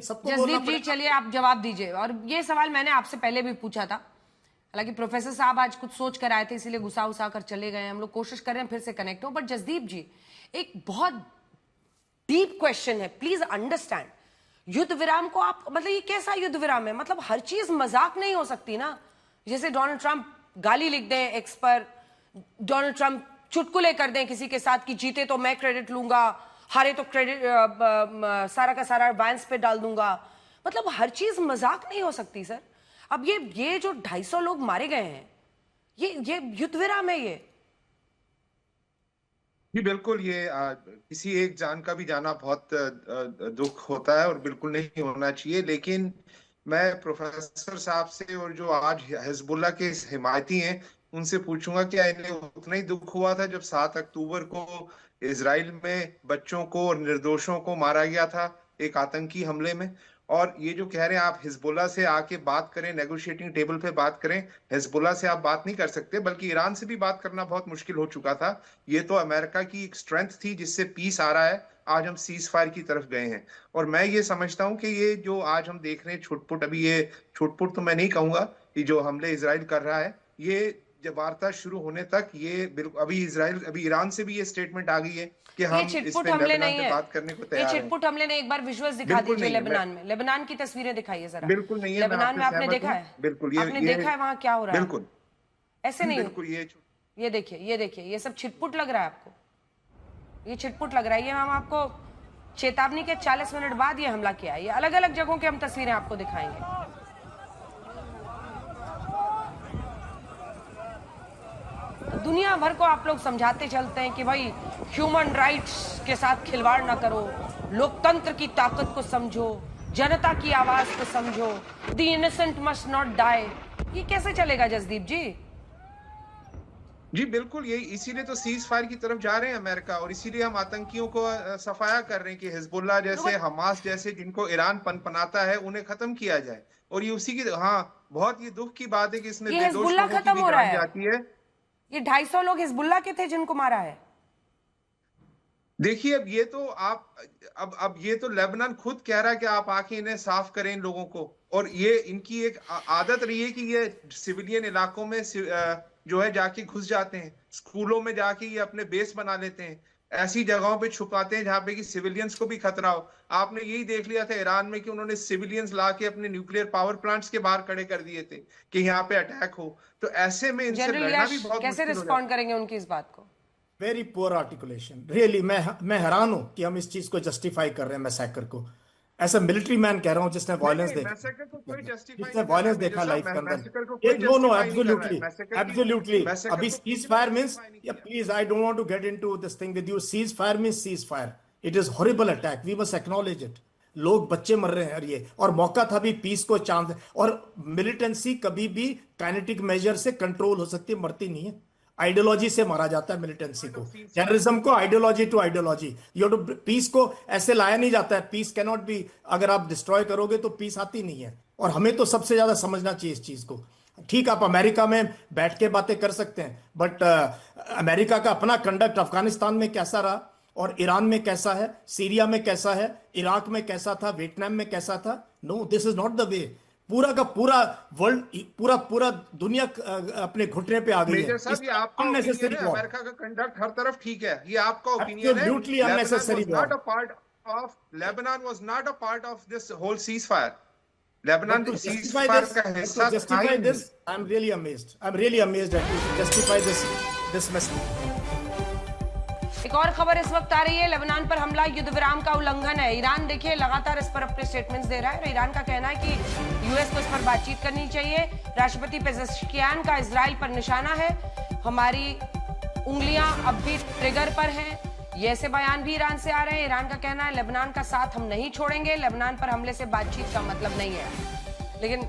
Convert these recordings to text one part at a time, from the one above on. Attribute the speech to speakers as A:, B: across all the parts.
A: सबको बोलना
B: जसदीप जी, चलिए आप जवाब दीजिए। और ये सवाल मैंने आपसे पहले भी पूछा था, हालांकि प्रोफेसर साहब आज कुछ सोच कर आए थे, इसीलिए गुस्सा उसा कर चले गए। हम लोग कोशिश कर रहे हैं फिर से कनेक्ट हो। बट जसदीप जी, एक बहुत डीप क्वेश्चन है, प्लीज अंडरस्टैंड। युद्ध विराम को आप, मतलब ये कैसा युद्ध विराम है? मतलब हर चीज मजाक नहीं हो सकती ना। जैसे डोनाल्ड ट्रंप गाली लिख दें एक्स पर, डोनाल्ड ट्रंप चुटकुले कर दें किसी के साथ कि जीते तो मैं क्रेडिट लूंगा, हारे तो क्रेडिट सारा का सारा वैंस पे डाल दूंगा। मतलब हर चीज मजाक नहीं हो सकती सर। अब ये जो 250 लोग मारे गए हैं, ये युद्ध विराम है ये?
C: जी बिल्कुल, ये किसी एक जान का भी जाना बहुत दुख होता है और बिल्कुल नहीं होना चाहिए। लेकिन मैं प्रोफेसर साहब से और जो आज हिजबुल्लाह के हिमायती हैं उनसे पूछूंगा, क्या इन्हें उतना ही दुख हुआ था जब 7 अक्टूबर को इसराइल में बच्चों को और निर्दोषों को मारा गया था एक आतंकी हमले में? और ये जो कह रहे हैं आप हिजबुल्लाह से आके बात करें, नेगोशिएटिंग टेबल पे बात करें, हिजबुल्लाह से आप बात नहीं कर सकते, बल्कि ईरान से भी बात करना बहुत मुश्किल हो चुका था। ये तो अमेरिका की एक स्ट्रेंथ थी जिससे पीस आ रहा है। आज हम सीज फायर की तरफ गए हैं और मैं ये समझता हूं कि ये जो आज हम देख रहे हैं छुटपुट, अभी ये छुटपुट तो मैं नहीं कहूंगा कि जो हमले इसराइल कर रहा है, ये जब वार्ता शुरू होने तक ये बिल्कुल, अभी ईरान से भी ये स्टेटमेंट आ गई है कि हम इस पे लेबनान पे बात करने को तैयार हैं।
B: ये छिटपुट हमले नहीं, एक बार विजुअल्स दिखा दीजिए लेबनान में, लेबनान की तस्वीरें दिखाइए जरा।
C: बिल्कुल नहीं है,
B: लेबनान में आपने देखा है?
C: बिल्कुल,
B: आपने देखा है वहां क्या हो रहा है?
C: बिल्कुल
B: ऐसे नहीं।
C: बिल्कुल
B: ये देखिए, ये सब छिटपुट लग रहा है आपको? ये छिटपुट लग रहा है? ये हम आपको चेतावनी के 40 मिनट बाद ये हमला किया है। ये अलग अलग जगहों की हम तस्वीरें आपको दिखाएंगे। दुनिया भर को आप लोग समझाते चलते हैं कि भाई ह्यूमन राइट्स के साथ खिलवाड़ ना करो, लोकतंत्र की ताकत को समझो, जनता की आवाज को समझो, the innocent must not die. ये कैसे चलेगा जसदीप जी?
C: जी बिल्कुल, यही इसीलिए तो सीज फायर की तरफ जा रहे हैं अमेरिका, और इसीलिए हम आतंकियों को सफाया कर रहे हैं कि हिजबुल्लाह जैसे, हमास जैसे, जिनको ईरान पनपनाता है, उन्हें खत्म किया जाए। और ये उसी की, हाँ, बहुत ये दुख की बात है कि इसमें निर्दोष लोगों की भी जान जाती है।
B: ये 250 लोग हिजबुल्लाह के थे जिनको मारा है।
C: देखिए, अब ये तो अब ये तो लेबनान खुद कह रहा है कि आप आके इन्हें साफ करें इन लोगों को। और ये इनकी एक आदत रही है कि ये सिविलियन इलाकों में जो है जाके घुस जाते हैं, स्कूलों में जाके ये अपने बेस बना लेते हैं, ऐसी जगहों पे छुपाते हैं जहां पे कि सिविलियंस को भी खतरा हो। आपने यही देख लिया था ईरान में कि उन्होंने सिविलियंस ला के अपने न्यूक्लियर पावर प्लांट्स के बाहर खड़े कर दिए थे कि यहाँ पे अटैक हो। तो ऐसे में इनसे लड़ना भी बहुत
B: कैसे रिस्पॉन्ड करेंगे उनकी इस बात को?
A: Very poor articulation, really. मैं हैरान हूं कि हम इस चीज को जस्टिफाई कर रहे हैं मैसेकर को। ऐसा मिलिट्री मैन कह रहा हूं जिसने वायलेंस देखा, लाइफ के अंदर। No absolutely absolutely. अभी cease fire means, please I don't want to get into this thing with you. Cease fire means cease fire. It is horrible attack, we must acknowledge it. लोग, बच्चे मर रहे हैं और मौका था भी पीस को चांस। और मिलिटेंसी कभी भी काइनेटिक मेजर से कंट्रोल हो सकती है, मरती नहीं है। आइडियोलॉजी से मारा जाता है मिलिटेंसी को, टेररिज्म को, ideology to ideology. You too peace को ऐसे लाया नहीं जाता है। पीस कैनॉट बी, अगर आप डिस्ट्रॉय करोगे तो पीस आती नहीं है। और हमें तो सबसे ज्यादा समझना चाहिए इस चीज को। ठीक, आप अमेरिका में बैठ के बातें कर सकते हैं, बट अमेरिका का अपना कंडक्ट अफगानिस्तान में कैसा रहा, और ईरान में कैसा है, सीरिया में कैसा है, इराक में कैसा था, वियतनाम में कैसा था? No, this is not the way. पूरा का पूरा वर्ल्ड, पूरा दुनिया अपने घुटने पे आ गई है।
C: ये आपका ओपिनियन है, अमेरिका का कंडक्ट हर तरफ ठीक है, ये आपका ओपिनियन है।
A: Absolutely unnecessary war.
C: Lebanon was not a part of this whole ceasefire. Lebanon to ceasefire का हिस्सा था।
A: Justify this, I'm really amazed that you justify this message.
B: एक और खबर इस वक्त आ रही है, लेबनान पर हमला युद्ध विराम का उल्लंघन है। ईरान देखिए लगातार इस पर अपने स्टेटमेंट्स दे रहा है। ईरान का कहना है कि यूएस को इस पर बातचीत करनी चाहिए। राष्ट्रपति पेजेश्कियान का इजराइल पर निशाना है, हमारी उंगलियां अब भी ट्रिगर पर हैं। ये ऐसे बयान भी ईरान से आ रहे हैं। ईरान का कहना है लेबनान का साथ हम नहीं छोड़ेंगे, लेबनान पर हमले से बातचीत का मतलब नहीं है। लेकिन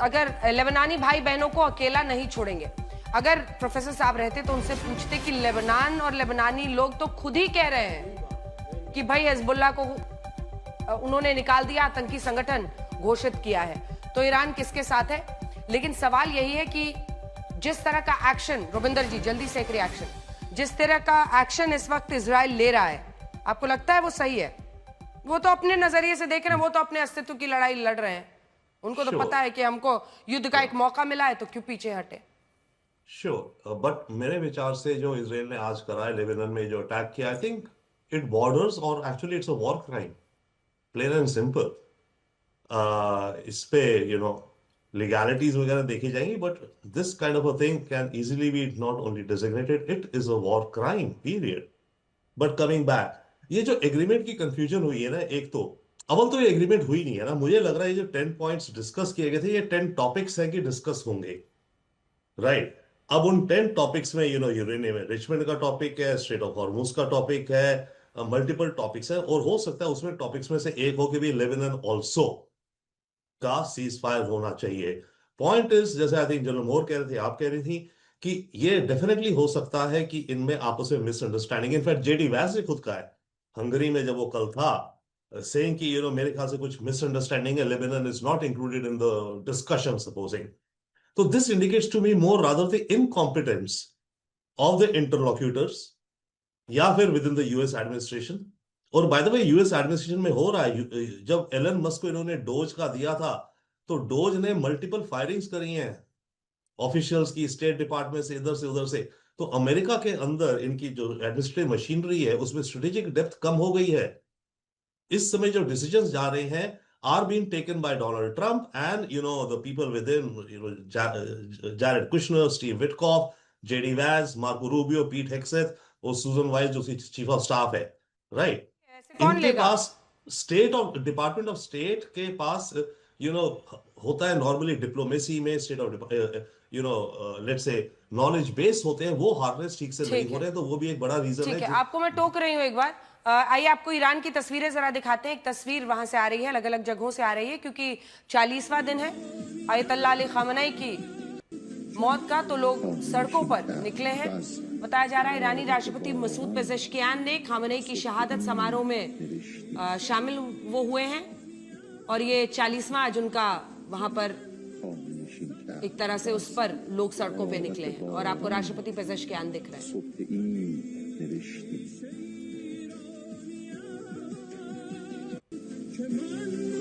B: अगर लेबनानी भाई बहनों को अकेला नहीं छोड़ेंगे। अगर प्रोफेसर साहब रहते तो उनसे पूछते कि लेबनान और लेबनानी लोग तो खुद ही कह रहे हैं कि भाई हिजबुल्लाह को उन्होंने निकाल दिया, आतंकी संगठन घोषित किया है, तो ईरान किसके साथ है? लेकिन सवाल यही है कि जिस तरह का एक्शन, रविंदर जी जल्दी से एक रिएक्शन, जिस तरह का एक्शन इस वक्त इजराइल ले रहा है, आपको लगता है वो सही है? वो तो अपने नजरिए से देख रहे हैं, वो तो अपने अस्तित्व की लड़ाई लड़ रहे हैं, उनको तो पता है कि हमको युद्ध का एक मौका मिला है, तो क्यों पीछे हटे।
D: श्योर, बट मेरे विचार से जो इसराइल ने आज करा है लेबनान में जो अटैक किया, आई थिंक इट बॉर्डर्स और actually it's a war crime, plain and simple. इस पे लीगैलिटीज वगैरह देखी जाएंगी, but this kind of a thing can easily be not only designated, it is a war crime period. But coming back, ये जो agreement की confusion हुई है ना, एक तो अव्वल तो ये एग्रीमेंट हुई नहीं है ना, मुझे लग रहा है ये जो 10 पॉइंट्स डिस्कस किए गए थे, ये 10 टॉपिक्स हैं कि डिस्कस होंगे, राइट? अब उन 10 टॉपिक्स में यूरेनियम एनरिचमेंट का टॉपिक है, स्ट्रेट ऑफ हॉर्मुज का टॉपिक है, मल्टीपल टॉपिक्स है, और हो सकता है उसमें टॉपिक्स में से एक हो कि भी लेबनान ऑल्सो का सीज फायर होना चाहिए। पॉइंट इज, जैसे आई थिंक जनरल मोर कह रहे थे, आप कह रही थी कि ये डेफिनेटली हो सकता है कि इनमें आपस में मिसअंडरस्टैंडिंग, इनफैक्ट जेडी वैस ने खुद कहा है हंगरी में जब वो कल था, सेइंग कि मेरे ख्याल से कुछ मिसअंडरस्टैंडिंग है, Lebanon is not included in the discussion supposing. तो this indicates to me more rather the incompetence of the interlocutors या फिर within the US administration. और by the way US administration में हो रहा है, जब एलन मस्क को इन्होंने डोज का दिया था, तो डोज ने मल्टीपल फायरिंग्स करी हैं ऑफिशियल्स की, स्टेट डिपार्टमेंट से, इधर से उधर से। तो अमेरिका के अंदर इनकी जो एडमिनिस्ट्रेटिव मशीनरी है उसमें स्ट्रेटेजिक डेप्थ कम हो गई है। इस समय जो डिसीजंस जा रहे हैं are being taken by Donald Trump and the people within, Jared Kushner, Steve Witkoff, JD Vance, Marco Rubio, Pete Hegseth और सुजन वाइस जो चीफ ऑफ स्टाफ है, राइट? इनके पास डिपार्टमेंट ऑफ स्टेट के पास होता है नॉर्मली डिप्लोमेसी में, state of let's say knowledge base होते हैं, वो हार्नेस ठीक से नहीं हो रहे हैं, तो वो भी एक बड़ा रीजन है।
B: आपको मैं टोक रही हूँ एक बार, आइए आपको ईरान की तस्वीरें जरा दिखाते हैं। एक तस्वीर वहां से आ रही है, अलग अलग जगहों से आ रही है, क्योंकि 40वां दिन है आयतुल्लाह अली खामनेई की मौत का, तो लोग सड़कों पर निकले हैं। बताया जा रहा है ईरानी राष्ट्रपति मसूद पेजेश्कियान ने खामनेई की शहादत समारोह में शामिल वो हुए हैं, और ये 40वां आज उनका वहां पर एक तरह से उस पर लोग सड़कों पे निकले हैं, और आपको राष्ट्रपति पेजेश्कियान दिख रहे हैं।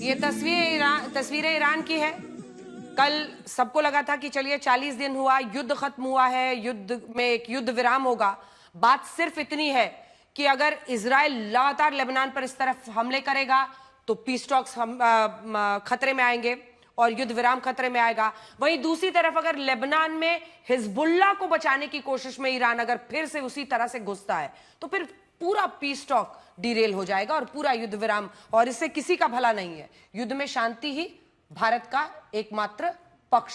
B: ये तस्वीरें ईरान की है। कल सबको लगा था कि चलिए 40 दिन हुआ, युद्ध खत्म हुआ है, युद्ध में एक युद्ध विराम होगा। बात सिर्फ इतनी है कि अगर इजराइल लगातार लेबनान पर इस तरफ हमले करेगा तो पीस टॉक्स खतरे में आएंगे और युद्ध विराम खतरे में आएगा। वहीं दूसरी तरफ अगर लेबनान में हिजबुल्लाह को बचाने की कोशिश में ईरान अगर फिर से उसी तरह से घुसता है तो फिर पूरा पीस टॉक डिरेल हो जाएगा और पूरा युद्ध विराम, और इससे किसी का भला नहीं है। युद्ध में शांति ही भारत का एकमात्र पक्ष है।